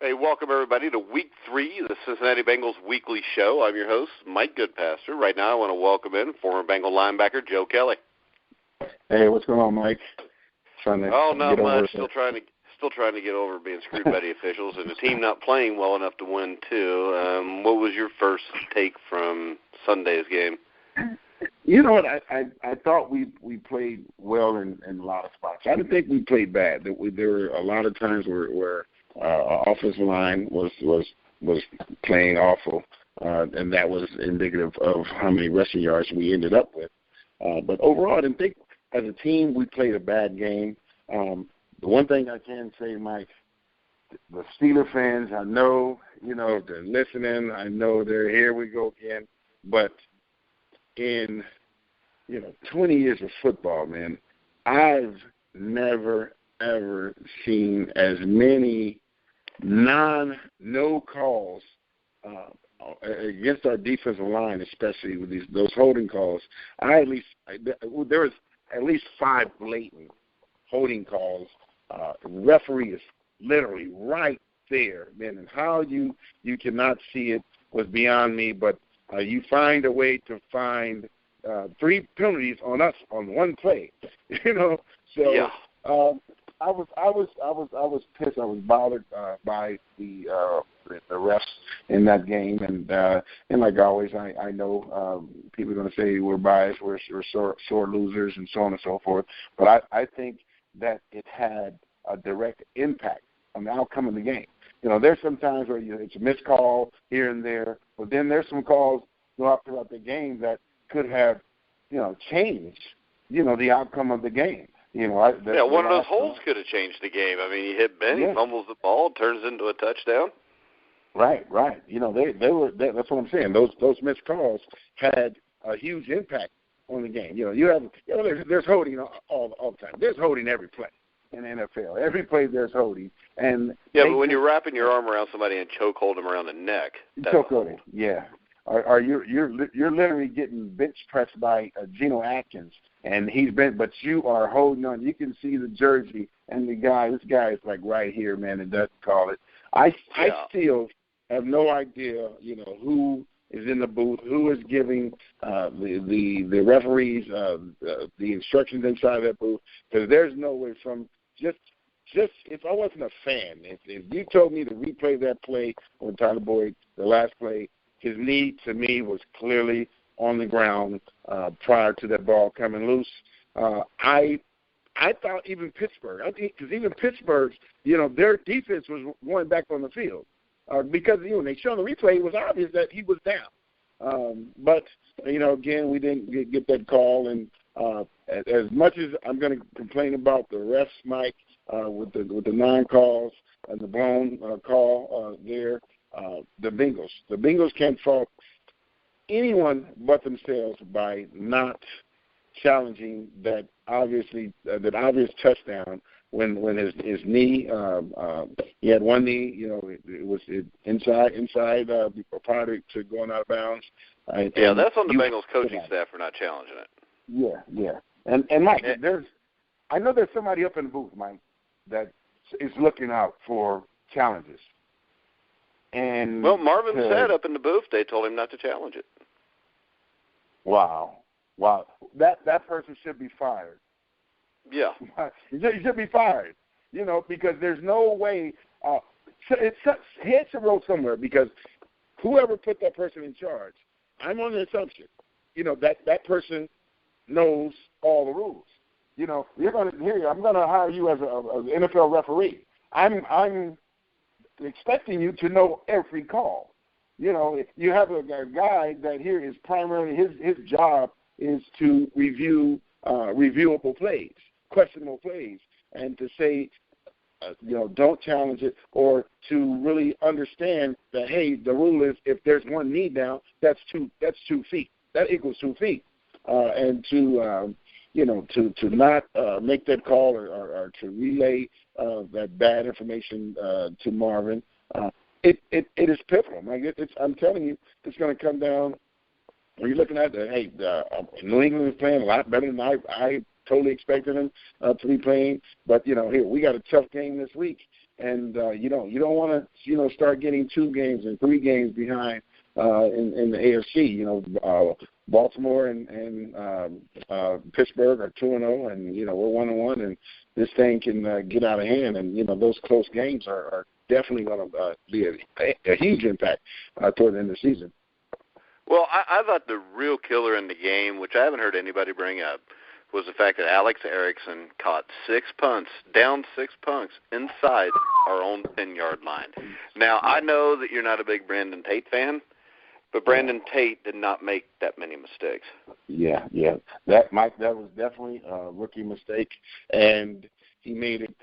Hey, welcome everybody to Week 3 of the Cincinnati Bengals Weekly Show. I'm your host, Mike Goodpaster. Right now I want to welcome in former Bengal linebacker Joe Kelly. Hey, what's going on, Mike? Not much. Still trying to get over being screwed by the officials and the team not playing well enough to win too. What was your first take from Sunday's game? You know what? I thought we played well in a lot of spots. I didn't think we played bad. There were a lot of times where our offensive line was playing awful, and that was indicative of how many rushing yards we ended up with. But overall, I didn't think as a team we played a bad game. The one thing I can say, Mike, the Steeler fans, I know, they're listening. I know they're here we go again. But in 20 years of football, man, I've never ever seen as many no calls against our defensive line, especially with those holding calls. There was at least 5 blatant holding calls. Referee is literally right there, man, and how you cannot see it was beyond me. But you find a way to find 3 penalties on us on one play, So. Yeah. I was pissed. I was bothered by the refs in that game, and like always, I know people are going to say we're biased, we're sore losers, and so on and so forth. But I think that it had a direct impact on the outcome of the game. There's some times where it's a missed call here and there, but then there's some calls throughout the game that could have changed the outcome of the game. One of those holds could have changed the game. I mean, he hit Ben, he fumbles the ball, turns into a touchdown. Right. They were. That's what I'm saying. Those missed calls had a huge impact on the game. There's holding all the time. There's holding every play in the NFL. Every play there's holding. And but when you're wrapping your arm around somebody and chokehold them around the neck, chokeholding. Yeah. Or you're literally getting bench pressed by Geno Atkins, and but you are holding on. You can see the jersey and this guy is like right here, man, and doesn't call it. I still have no idea, who is in the booth, who is giving the referees the instructions inside that booth, because there's no way from just if I wasn't a fan, if you told me to replay that play on Tyler Boyd, the last play, his knee, to me, was clearly on the ground prior to that ball coming loose. I thought even Pittsburgh, because even Pittsburgh's, their defense was going back on the field because, when they showed the replay, it was obvious that he was down. But, again, we didn't get that call. And as much as I'm going to complain about the refs, Mike, with the non-calls and the blown call there, the Bengals can't fault anyone but themselves by not challenging that obvious touchdown when his knee, he had one knee, it was inside prior to going out of bounds. That's on the Bengals coaching staff for not challenging it. Yeah. And Mike, I know there's somebody up in the booth, Mike, that is looking out for challenges. And Marvin said up in the booth they told him not to challenge it. Wow. That person should be fired. Yeah. He should be fired, because there's no way. Head should roll somewhere, because whoever put that person in charge, I'm on the assumption, that person knows all the rules. I'm going to hire you as an NFL referee. I'm expecting you to know every call. You have a guy that here is primarily his job is to review reviewable plays, questionable plays, and to say, don't challenge it, or to really understand that, hey, the rule is if there's one knee down, that's 2 feet. That equals 2 feet, and to not make that call or to relay that bad information to Marvin, it is pivotal. I'm telling you, it's going to come down. When you're looking at New England is playing a lot better than I totally expected them to be playing. But, here, we got a tough game this week. and you don't want to start getting 2 games and 3 games behind in the AFC. Baltimore and Pittsburgh are 2-0, and we're 1-1, and this thing can get out of hand. And those close games are definitely going to be a huge impact toward the end of the season. Well, I thought the real killer in the game, which I haven't heard anybody bring up, was the fact that Alex Erickson caught 6 punts, down 6 punts, inside our own 10-yard line. Now, I know that you're not a big Brandon Tate fan, but Brandon Tate did not make that many mistakes. Yeah. That was definitely a rookie mistake, and he made it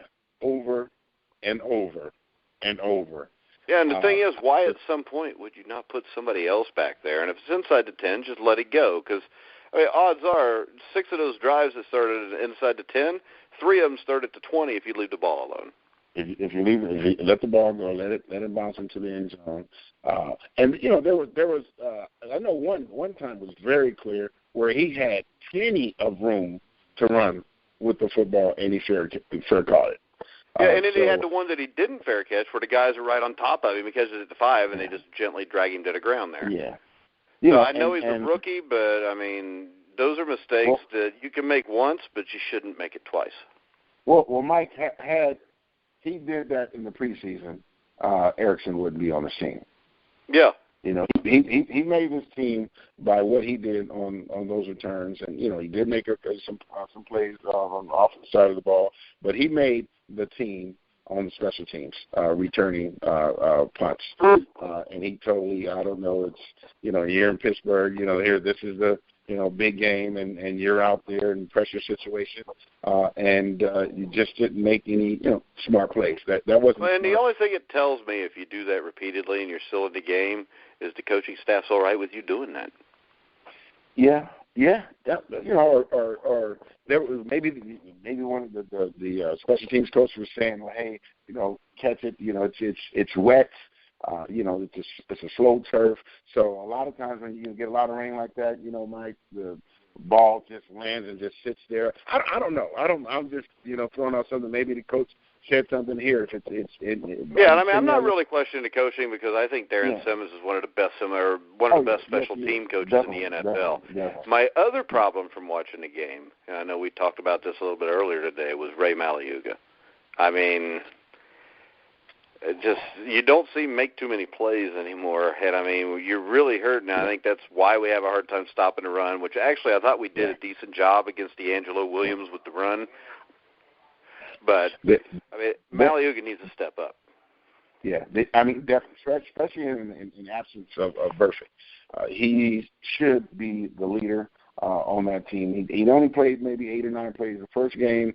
over and over and over. Yeah, and the thing is, why at some point would you not put somebody else back there? And if it's inside the 10, just let it go. Because, odds are 6 of those drives that started inside the 10, 3 of them started to 20 if you leave the ball alone. If you let the ball go, let it bounce into the end zone. And there was I know one time was very clear where he had plenty of room to run with the football, and he fair caught it. Yeah, and then he had the one that he didn't fair catch where the guys are right on top of him because it's at the 5, and they just gently drag him to the ground there. Yeah. So I know he's a rookie, but, those are mistakes that you can make once, but you shouldn't make it twice. Well, Mike he did that in the preseason, Erickson wouldn't be on the scene. Yeah. He made his team by what he did on those returns, and he did make some plays on the offensive side of the ball, but he made the team on the special teams returning punts, and he totally, I don't know, it's you're in Pittsburgh, here this is the big game, and you're out there in pressure situation, and you just didn't make any smart plays. That wasn't. Well, and smart. the only thing it tells me, if you do that repeatedly and you're still in the game, is the coaching staff's all right with you doing that. Yeah. Or there was maybe one of the special teams coaches was saying, well, hey, catch it. It's wet. It's a slow turf. So a lot of times when you get a lot of rain like that, Mike, the ball just lands and just sits there. I don't know. I'm just throwing out something. Maybe the coach said something here. I'm not really questioning the coaching because I think Darren Simmons is one of the best special team coaches in the NFL. Definitely. My other problem from watching the game, and I know we talked about this a little bit earlier today, was Ray Maliuga. You don't see him make too many plays anymore, and you're really hurting. I think that's why we have a hard time stopping the run, which actually I thought we did a decent job against D'Angelo Williams with the run. But Maliuga needs to step up. Yeah, definitely, especially in absence of Burfict. He should be the leader on that team. He only played maybe 8 or 9 plays the first game.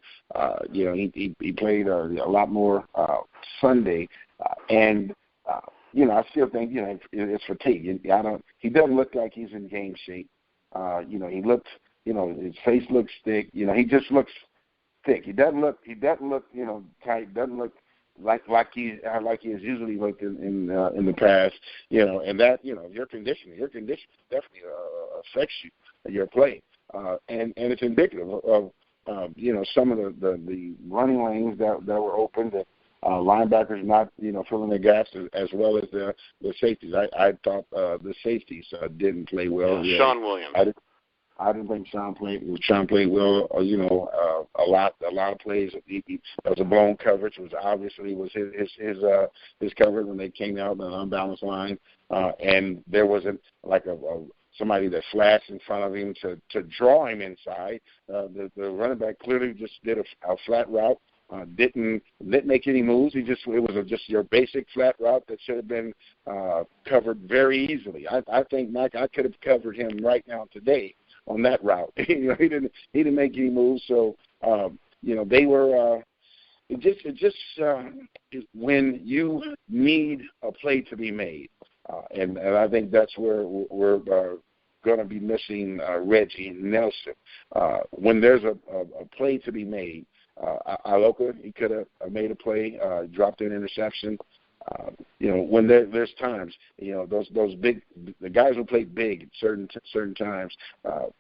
He played a lot more Sunday, and I still think it's fatigue. He doesn't look like he's in game shape. He looks, his face looks thick. He just looks thick. He doesn't look tight. Doesn't look like he has usually looked in the past. And that your conditioning definitely affects your play, and it's indicative of some of the running lanes that were open. The linebackers not filling their gaps as well as the safeties. I thought the safeties didn't play well. Sean Williams. I didn't think Sean played well. A lot of plays. There was a blown coverage. It was obviously his coverage when they came out on an unbalanced line, and there wasn't like somebody that flashed in front of him to draw him inside. The running back clearly just did a flat route. Didn't make any moves. It was just your basic flat route that should have been covered very easily. I think, Mike, I could have covered him right now today on that route. He didn't make any moves. So they were. It just when you need a play to be made, and I think that's where we're going to be missing Reggie Nelson. When there's a play to be made. Aloka, he could have made a play, dropped an interception. When there's times, those big, the guys who play big at certain times,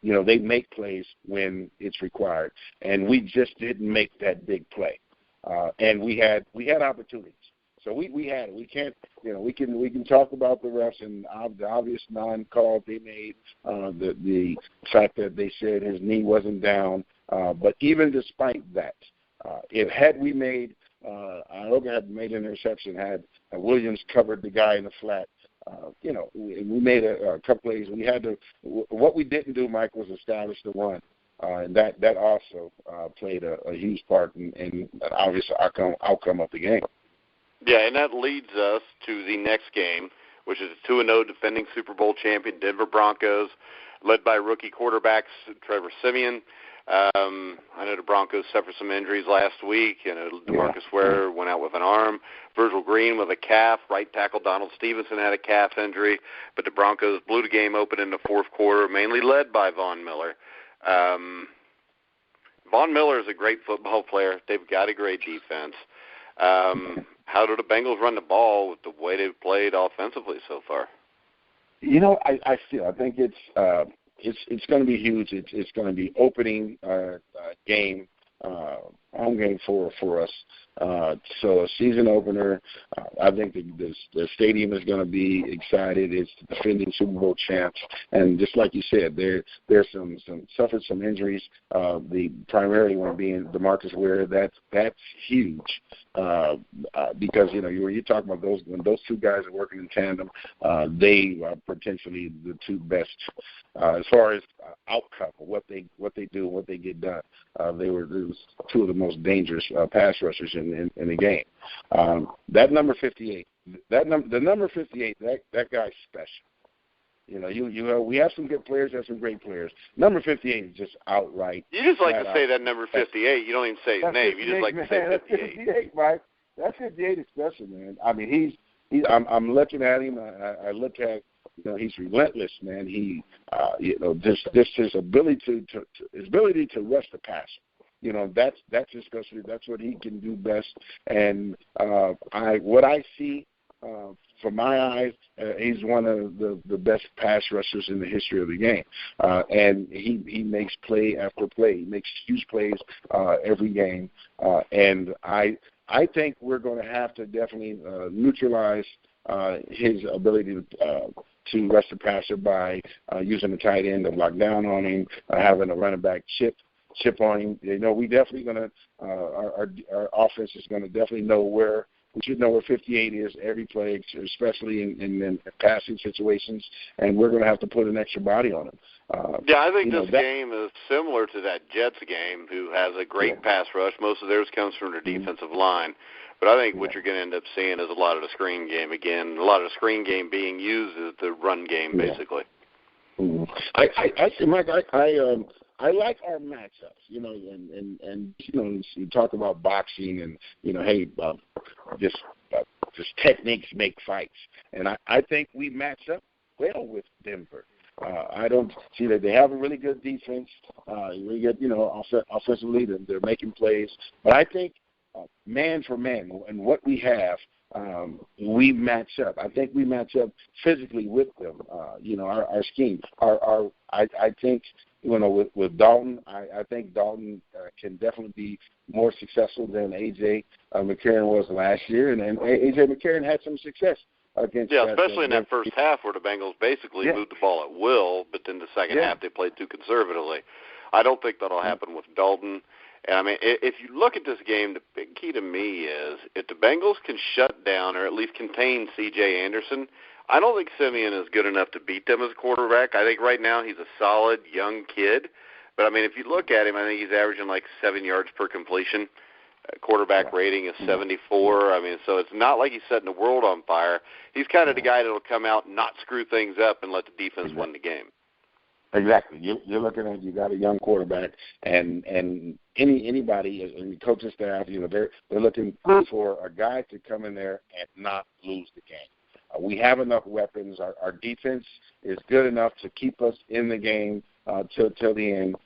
they make plays when it's required, and we just didn't make that big play. and we had opportunities. So we had it. We can't, we can talk about the refs and the obvious non-call they made, the fact that they said his knee wasn't down. But even despite that, had we made, Ioga had made an interception, had Williams covered the guy in the flat, we made a couple plays. We had to. What we didn't do, Mike, was establish the run. And that also played a huge part in an obvious outcome of the game. Yeah, and that leads us to the next game, which is 2-0 defending Super Bowl champion Denver Broncos, led by rookie quarterbacks Trevor Siemian. I know the Broncos suffered some injuries last week. DeMarcus Ware went out with an arm. Virgil Green with a calf. Right tackle Donald Stevenson had a calf injury. But the Broncos blew the game open in the fourth quarter, mainly led by Von Miller. Von Miller is a great football player. They've got a great defense. How do the Bengals run the ball with the way they've played offensively so far? I think it's going to be huge. It's going to be opening game, home game for us. So a season opener. I think the stadium is going to be excited. It's the defending Super Bowl champs, and just like you said, there's some suffered some injuries. The primary one being DeMarcus Ware. That's huge because when you talk about when those two guys are working in tandem, they are potentially the two best as far as outcome of what they do and what they get done. They were two of the most dangerous pass rushers in the game. That number 58, the number 58, that guy's special. We have some good players, have some great players. Number 58 is just outright. You just like to say that number 58. You don't even say his name. You just like to say 58. That's 58, Mike. That 58 is special, man. I mean, I'm looking at him. I look at, he's relentless, man. He, just his ability to rush the passer. That's his specialty. That's what he can do best. And what I see from my eyes, he's one of the best pass rushers in the history of the game. And he makes play after play. He makes huge plays every game. And I think we're going to have to definitely neutralize his ability to rush the passer by using the tight end to lock down on him, having a running back chip on him. We definitely going to our offense is going to definitely know where. We should know where 58 is every play, especially in passing situations, and we're going to have to put an extra body on him. I think this game is similar to that Jets game, who has a great pass rush. Most of theirs comes from their defensive line. But I think what you're going to end up seeing is a lot of the screen game again, a lot of the screen game being used as the run game, basically. Mike, I like our matchups, and you talk about boxing and, just techniques make fights. And I think we match up well with Denver. I don't see that they have a really good defense, really good, offensively, they're making plays. But I think man for man and what we have, we match up. I think we match up physically with them. Our scheme. I think with Dalton, I think Dalton can definitely be more successful than A.J. McCarron was last year, and A.J. McCarron had some success against. Yeah, especially in that first half where the Bengals basically moved the ball at will, but then the second half they played too conservatively. I don't think that'll happen with Dalton. And, I mean, if you look at this game, the big key to me is if the Bengals can shut down or at least contain C.J. Anderson, I don't think Siemian is good enough to beat them as a quarterback. I think right now he's a solid young kid. But, I mean, if you look at him, I think he's averaging like 7 yards per completion. Quarterback rating is 74. I mean, so it's not like he's setting the world on fire. He's kind of the guy that will come out and not screw things up and let the defense win the game. Exactly. You're looking at, you got a young quarterback, and anybody in the coaching staff, they're looking for a guy to come in there and not lose the game. We have enough weapons. Our defense is good enough to keep us in the game till the end,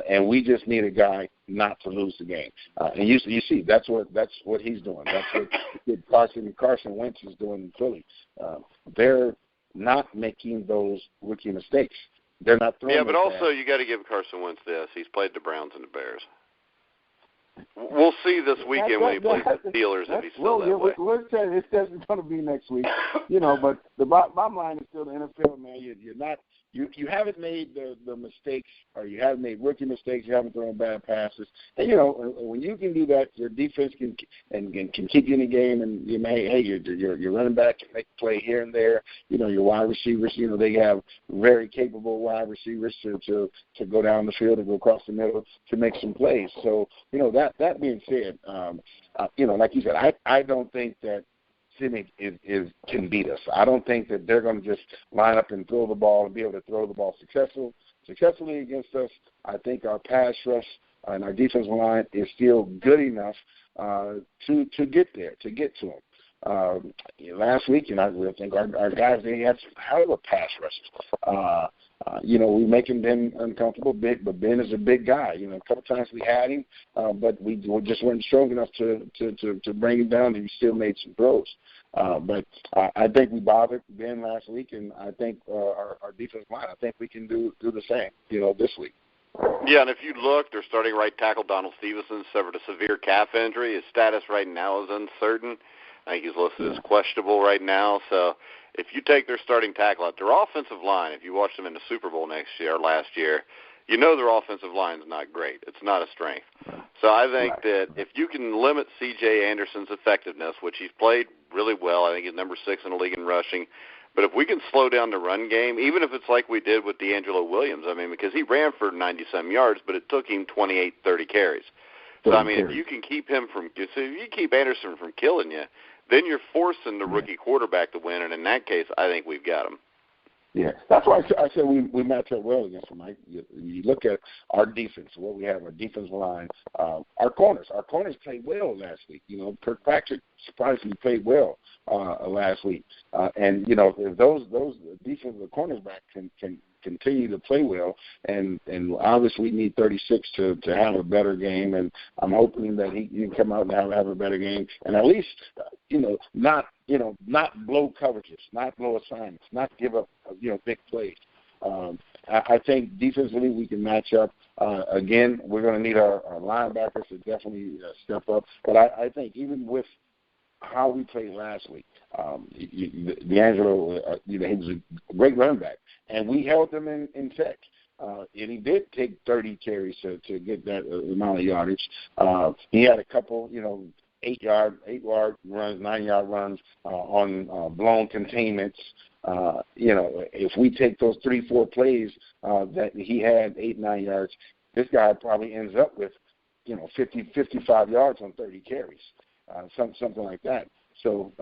and we just need a guy not to lose the game. And you see, that's what he's doing. That's what Carson Wentz is doing in Philly. They're not making those rookie mistakes. They're not throwing. Yeah, but also you got to give Carson Wentz this. He's played the Browns and the Bears. We'll see this weekend when he plays the Steelers if he's still that way. We'll say it's going to be next week, but the bottom line is still the NFL, man. You haven't made the mistakes, or you haven't made rookie mistakes. You haven't thrown bad passes. And when you can do that, your defense can keep you in the game, and your running back can make a play here and there. Your wide receivers, they have very capable wide receivers to go down the field and go across the middle to make some plays. So that being said, like you said, I don't think that Sydney can beat us. I don't think that they're going to just line up and throw the ball and be able to throw the ball successfully against us. I think our pass rush and our defensive line is still good enough to get there, to get to them. Last week, I think our guys, they had some hell of a pass rushes. We making Ben uncomfortable, but Ben is a big guy. A couple times we had him, but we just weren't strong enough to bring him down, and he still made some throws. But I think we bothered Ben last week, and I think our defensive line, I think we can do the same, this week. Yeah, and if you look, their starting right tackle, Donald Stevenson, suffered a severe calf injury. His status right now is uncertain. I think he's listed as questionable right now. So if you take their starting tackle out, their offensive line, if you watch them in the Super Bowl last year, their offensive line is not great. It's not a strength. So I think that if you can limit C.J. Anderson's effectiveness, which he's played really well, I think he's number 6 in the league in rushing, but if we can slow down the run game, even if it's like we did with D'Angelo Williams, because he ran for 90-some yards, but it took him 28, 30 carries. So, if you can keep if you keep Anderson from killing you, then you're forcing the rookie quarterback to win, and in that case, I think we've got him. Yeah, that's why I said we match up well against them, Mike. You look at our defense, what we have, our defensive line, our corners. Our corners played well last week. Kirkpatrick surprisingly played well last week. And if those defensive cornersback can continue to play well, and obviously we need 36 to have a better game, and I'm hoping that he can come out and have a better game, and at least not blow coverages, not blow assignments, not give up big plays. I think defensively we can match up. Again, we're going to need our linebackers to definitely step up, but I think even with how we played last week, D'Angelo, he was a great running back, and we held him in check. And he did take 30 carries to get that amount of yardage. He had a couple, 8-yard runs, 9-yard runs on blown containments. If we take those 3-4 plays that he had 8-9 yards, this guy probably ends up with 50, 55 yards on 30 carries, something like that. So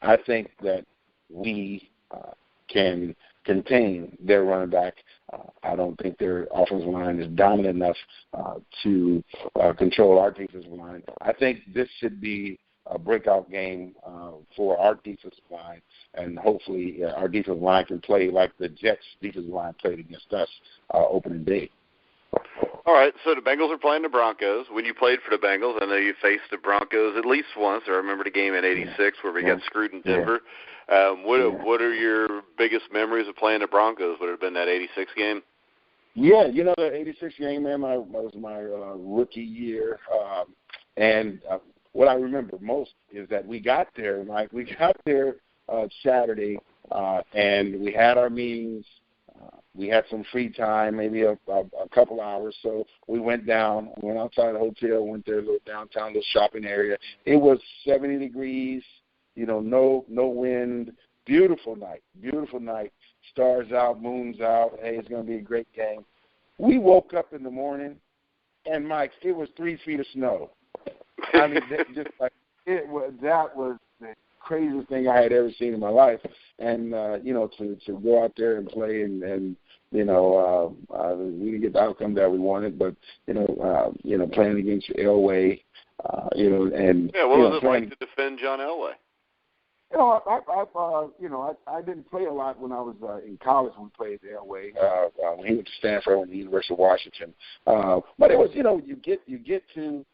I think that we can contain their running back. I don't think their offensive line is dominant enough to control our defensive line. I think this should be a breakout game for our defensive line, and hopefully our defensive line can play like the Jets' defensive line played against us opening day. All right, so the Bengals are playing the Broncos. When you played for the Bengals, I know you faced the Broncos at least once. I remember the game in '86 where we got screwed in Denver. What are your biggest memories of playing the Broncos? Would it have been that '86 game? Yeah, the '86 game, man, was my rookie year. And what I remember most is that we got there, Mike. We got there Saturday, and we had our meetings. We had some free time, maybe a couple hours. So we went down, went outside the hotel, went there, a little downtown, little shopping area. It was 70 degrees, no wind. Beautiful night. Stars out, moon's out. Hey, it's going to be a great game. We woke up in the morning, and Mike, it was 3 feet of snow. I mean, that was the craziest thing I had ever seen in my life. And to go out there and play and we didn't get the outcome that we wanted, but playing against Elway, and what was it like to defend John Elway? I didn't play a lot when I was in college. We played Elway when he went to Stanford and the University of Washington. But it was, you get to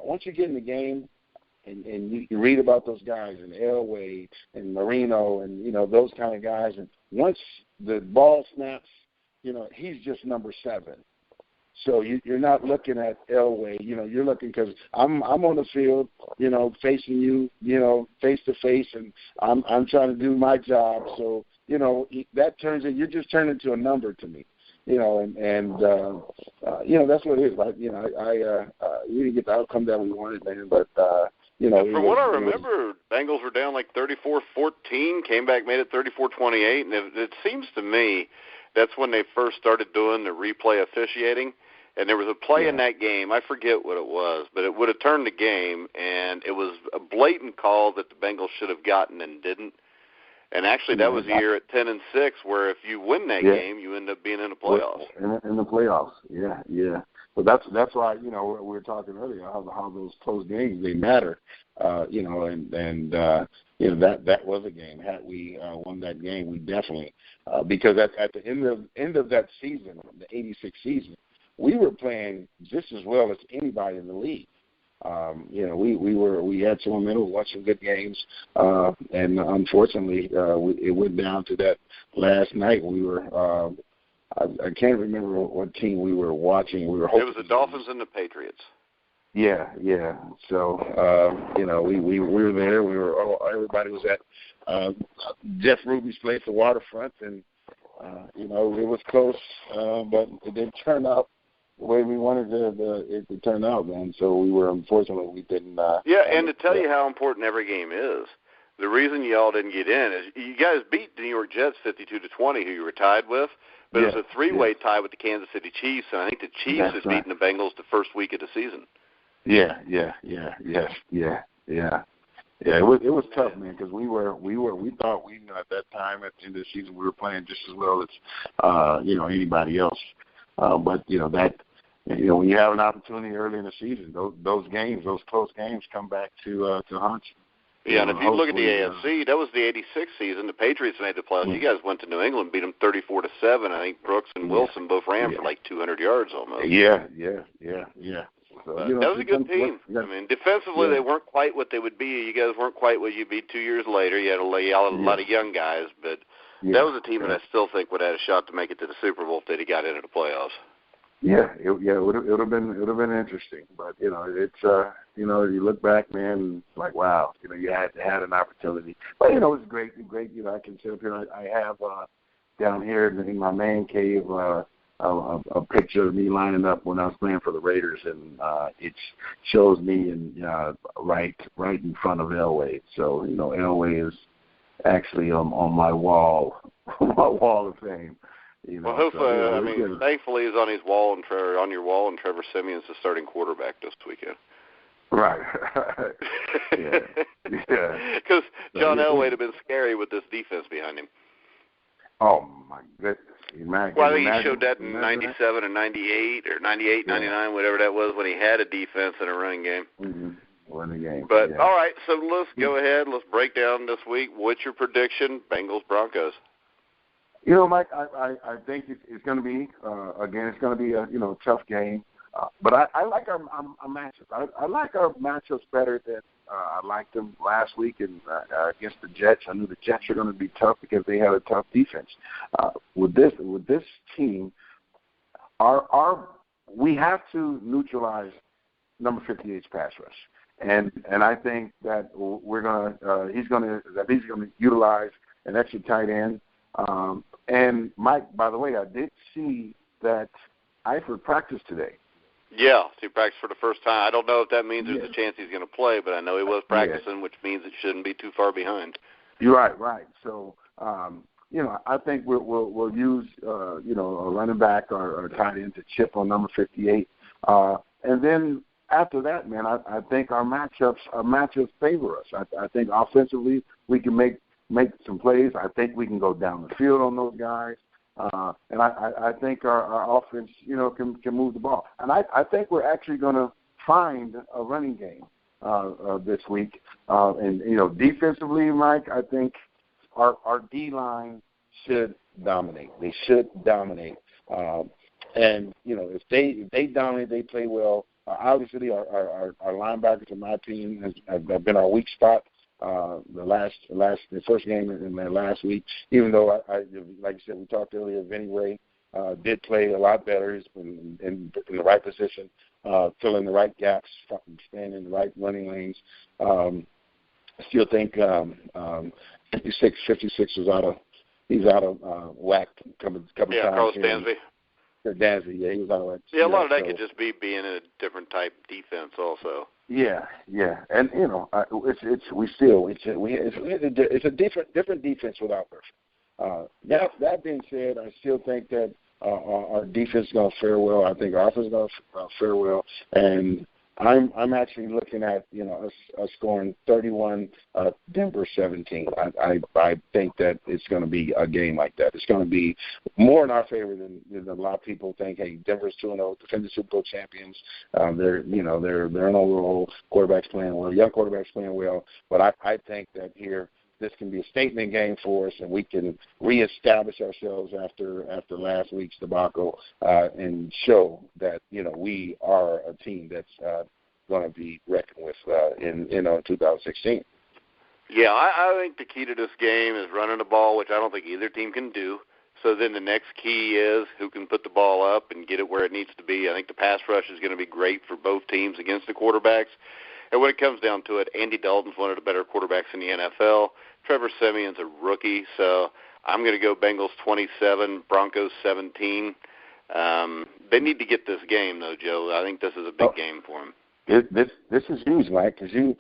once you get in the game, and you read about those guys and Elway and Marino and those kind of guys, and once the ball snaps, he's just number 7. So you're not looking at Elway. You're looking because I'm on the field, facing you, face to face, and I'm trying to do my job. So that turns in. You're just turning into a number to me. That's what it is. Like, we didn't get the outcome that we wanted, man. But from what I remember, Bengals were down like 34-14, came back, made it 34-28, and it seems to me that's when they first started doing the replay officiating. And there was a play in that game, I forget what it was, but it would have turned the game, and it was a blatant call that the Bengals should have gotten and didn't. And actually, that was the year at 10-6, where if you win that game, you end up being in the playoffs. In the playoffs, yeah. But that's why we were talking earlier how those close games they matter, that was a game. Had we won that game, we definitely because at the end of that season, the '86 season, we were playing just as well as anybody in the league. We had some momentum, watched some good games, and unfortunately, it went down to that last night. We were, I can't remember what team we were watching. We were hoping it was the Dolphins and the Patriots. Yeah. So, we were there. Everybody was at Jeff Ruby's place, the waterfront, and it was close, but it didn't turn out the way we wanted it to turn out, man. So unfortunately, we didn't. And to tell you how important every game is, the reason y'all didn't get in is you guys beat the New York Jets 52-20, who you were tied with, but it was a three-way tie with the Kansas City Chiefs, and I think the Chiefs had beaten the Bengals the first week of the season. Yeah. It was tough, man, because we thought at that time at the end of the season we were playing just as well as anybody else. But when you have an opportunity early in the season, those close games come back to haunt you. Yeah, and if you look at the AFC, that was the '86 season. The Patriots made the playoffs. You guys went to New England, beat them 34-7. I think Brooks and Wilson both ran for like 200 yards almost. Yeah. So, that was a good team. I mean, defensively, they weren't quite what they would be. You guys weren't quite what you'd be 2 years later. You had a lot of young guys, but that was a team that I still think would have had a shot to make it to the Super Bowl if they'd got into the playoffs. It would have been interesting, but it's you look back, man, like wow, you had an opportunity, but it was great. I can sit up here. I have down here in my man cave a picture of me lining up when I was playing for the Raiders, and it shows me right in front of Elway. So Elway is actually on my wall, of fame. Well, hopefully, thankfully he's on his wall on your wall, and Trevor Simeon's the starting quarterback this weekend. Right. Yeah. Because John Elway would have been scary with this defense behind him. Oh my goodness! Well, I think he showed that in '97 and '98 or '98, '99, whatever that was, when he had a defense and a running game. Mm-hmm. Running game. But all right, so let's go ahead. Let's break down this week. What's your prediction? Bengals Broncos. Mike, I think it's going to be again. It's going to be a tough game, but I like our matchups. I like our matchups better than I liked them last week and against the Jets. I knew the Jets are going to be tough because they had a tough defense. With this team, we have to neutralize number 58's pass rush, and I think that he's going to utilize an extra tight end. And Mike, by the way, I did see that Eifert practiced today. Yeah, he practiced for the first time. I don't know if that means there's a chance he's going to play, but I know he was practicing, which means it shouldn't be too far behind. You're right. So, I think we'll use, a running back or tight end to chip on number 58. And then after that, man, I think our matchups favor us. I think offensively we can make some plays. I think we can go down the field on those guys. And I think our offense, can move the ball. And I think we're actually going to find a running game this week. And defensively, Mike, I think our D-line should dominate. They should dominate. And if they dominate, they play well. Obviously, our linebackers, in my opinion, have been our weak spot. The first game in the last week, even though I like you said, we talked earlier, Vinny Ray, did play a lot better. He's been in the right position, filling the right gaps, staying in the right running lanes. I still think 56 was he's out of whack a couple times. Carlos Dansby. Dansby, yeah, he was out of whack. Yeah, a lot of that could just be being in a different type defense also. Yeah, and it's a different defense without Murphy. That being said, I still think that our defense is going to fare well. I think our offense is going to fare well, and I'm actually looking at us scoring 31, Denver 17. I think that it's going to be a game like that. It's going to be more in our favor than a lot of people think. Hey, Denver's 2-0, defending Super Bowl champions. They're an overall quarterbacks playing well, young quarterbacks playing well. But I think that here this can be a statement game for us, and we can reestablish ourselves after last week's debacle and show that we are a team that's going to be reckoned with in 2016. Yeah, I think the key to this game is running the ball, which I don't think either team can do. So then the next key is who can put the ball up and get it where it needs to be. I think the pass rush is going to be great for both teams against the quarterbacks. And when it comes down to it, Andy Dalton's one of the better quarterbacks in the NFL. Trevor Siemian's a rookie, so I'm going to go Bengals 27, Broncos 17. They need to get this game, though, Joe. I think this is a big game for them. This is huge, Mike, because you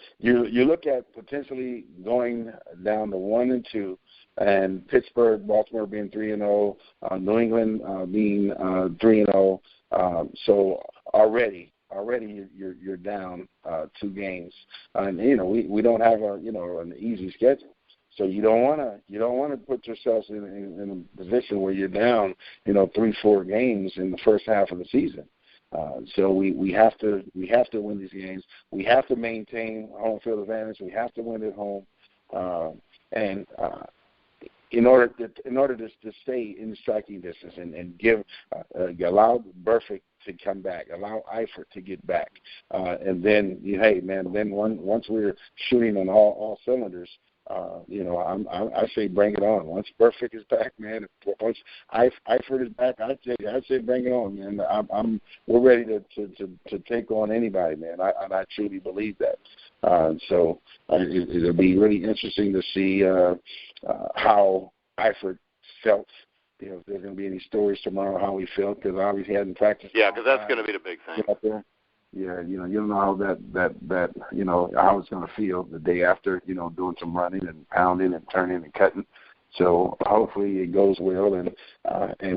look at potentially going down to 1-2, and Pittsburgh, Baltimore being 3-0, New England being 3-0. So already you're down 2 games, and we don't have an easy schedule. So you don't want to put yourselves in a position where you're down 3-4 games in the first half of the season. So we have to win these games. We have to maintain home field advantage. We have to win at home, and in order to stay in striking distance and allow Burfict to come back, allow Eifert to get back, and then once we're shooting on all cylinders. I say bring it on. Once Burfict is back, man. Once Eifert is back, I'd say bring it on, man. We're ready to take on anybody, man. I truly believe that. So it'll be really interesting to see how Eifert felt. If there's going to be any stories tomorrow, how he felt, because obviously he hadn't practiced. Yeah, because that's going to be the big thing. Up there. Yeah, you don't know how that how it's going to feel the day after, doing some running and pounding and turning and cutting. So hopefully it goes well, and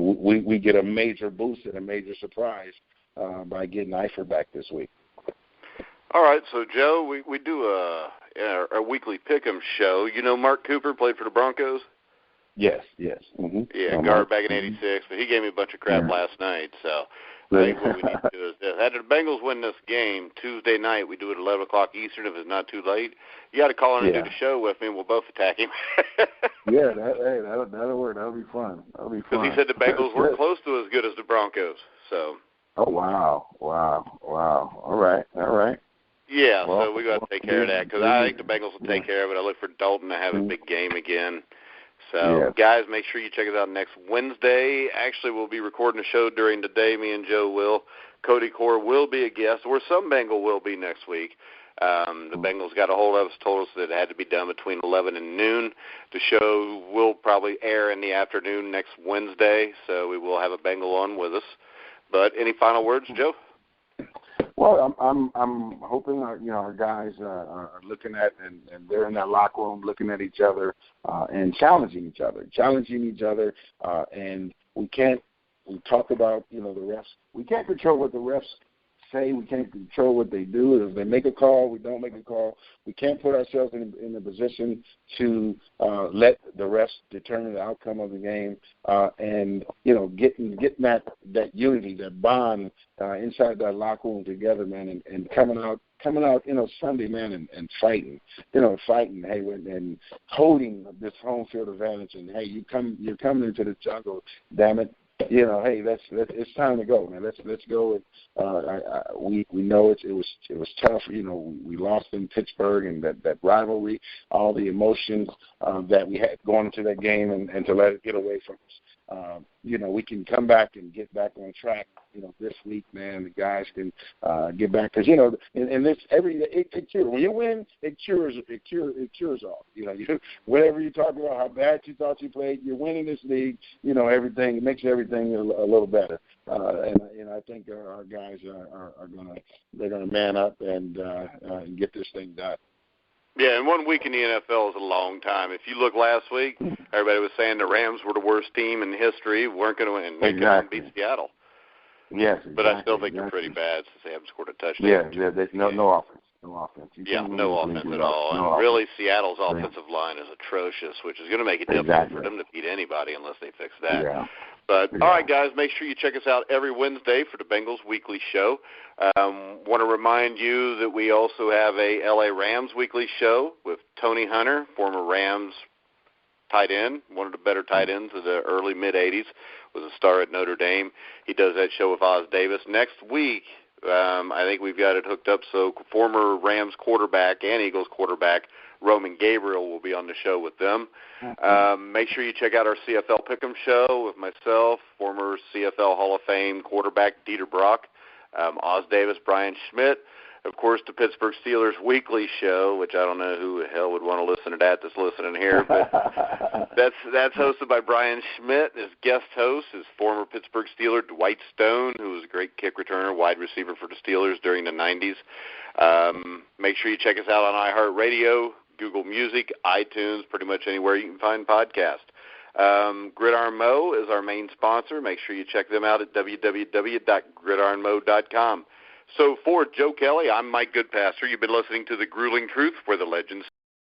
we get a major boost and a major surprise by getting Eifert back this week. All right, so Joe, we do a weekly pick'em show. Mark Cooper played for the Broncos. Yes. Mm-hmm. Yeah, guard back in '86, but he gave me a bunch of crap last night, so. I think what we need to do is this. After the Bengals win this game, Tuesday night, we do it at 11 o'clock Eastern if it's not too late. You got to call in and do the show with me, and we'll both attack him. Yeah, that'll work. That'll be fun. Because he said the Bengals weren't close to as good as the Broncos. So. Oh, wow. All right. Yeah, so we got to take care of that because I think the Bengals will take care of it. I look for Dalton to have a big game again. So, guys, make sure you check us out next Wednesday. Actually, we'll be recording a show during the day. Me and Joe will. Cody Core will be a guest, or some Bengal will be next week. The Bengals got a hold of us, told us that it had to be done between 11 and noon. The show will probably air in the afternoon next Wednesday, so we will have a Bengal on with us. But any final words, Joe? Well, I'm hoping our guys are looking at and they're in that locker room looking at each other and challenging each other, and we talk about the refs. We can't control what the refs say. We can't control what they do. If they make a call, we don't make a call. We can't put ourselves in a position to let the refs determine the outcome of the game, and getting that unity, that bond inside that locker room together, man, and coming out Sunday, man, and fighting, hey, and holding this home field advantage, and hey, you're coming into the jungle, damn it. Hey, it's time to go, man. Let's go. We know it was tough. We lost in Pittsburgh, and that rivalry, all the emotions that we had going into that game, and to let it get away from us. we can come back and get back on track. This week, man, the guys can get back because and this it cures. When you win, it cures all. Whatever you talk about, how bad you thought you played, you're winning this league. Everything, it makes everything a little better. And I think our guys are gonna man up and get this thing done. Yeah, and 1 week in the NFL is a long time. If you look last week, everybody was saying the Rams were the worst team in history, weren't going to win, and they couldn't beat Seattle. Yes, exactly. But I still think they're pretty bad since they haven't scored a touchdown. Yeah, there's no offense. No offense. No offense at all. And really, Seattle's offensive line is atrocious, which is going to make it difficult for them to beat anybody unless they fix that. Yeah. But, all right, guys, make sure you check us out every Wednesday for the Bengals Weekly Show. Want to remind you that we also have a L.A. Rams Weekly Show with Tony Hunter, former Rams tight end, one of the better tight ends of the early, mid-'80s, was a star at Notre Dame. He does that show with Oz Davis. Next week, I think we've got it hooked up, so former Rams quarterback and Eagles quarterback Roman Gabriel will be on the show with them. Make sure you check out our CFL Pick'em show with myself, former CFL Hall of Fame quarterback Dieter Brock, Oz Davis, Brian Schmidt. Of course, the Pittsburgh Steelers Weekly Show, which I don't know who the hell would want to listen to that's listening here, but that's hosted by Brian Schmidt. His guest host is former Pittsburgh Steeler Dwight Stone, who was a great kick returner, wide receiver for the Steelers during the 90s. Make sure you check us out on iHeartRadio, Google Music, iTunes, pretty much anywhere you can find podcasts. Gridiron Mo is our main sponsor. Make sure you check them out at www.gridironmo.com. So for Joe Kelly, I'm Mike Goodpaster. You've been listening to The Grueling Truth, where the legends